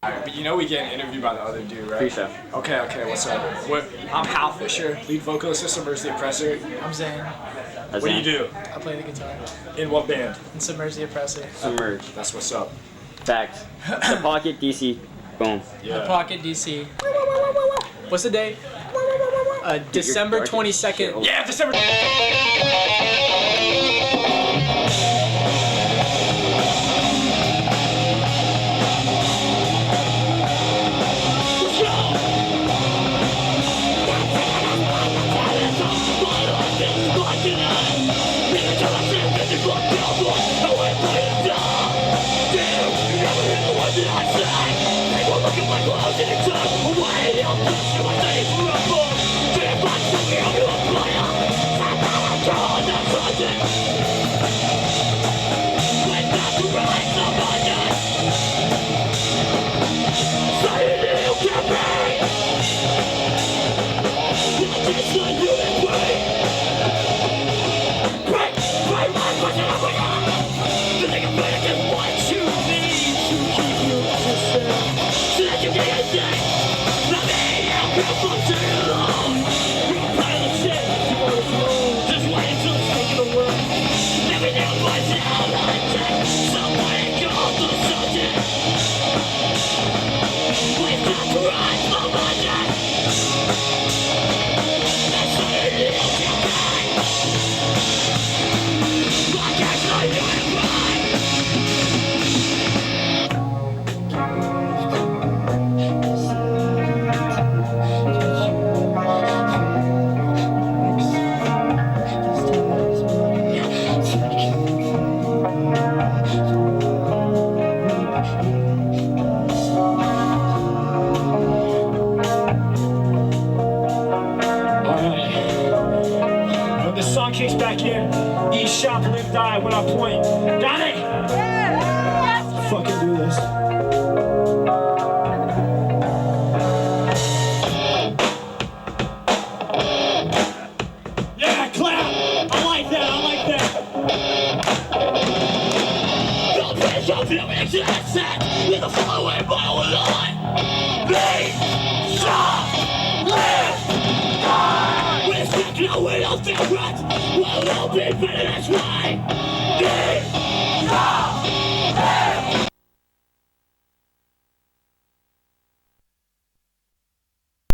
Alright, but you know we get interviewed by the other dude, right? Pretty sure. Okay, what's up? I'm Hal Fisher, lead vocalist of Submerge the Oppressor. I'm Zane. What do you do? I play the guitar. In what band? In Submerge the Oppressor. Submerge. That's what's up. Facts. The Pocket DC. Boom. Yeah. The Pocket DC. What's the date? December 22nd. Yeah, December. Kicks back in, eat, shop, live, die when I point. Got it? Yeah. Fucking do this. Yeah, clap! I like that. The bridge of your existence with the following bottle line. Be, shop, live, die. No, we don't feel right. We'll all be better, that's why. Be, stop.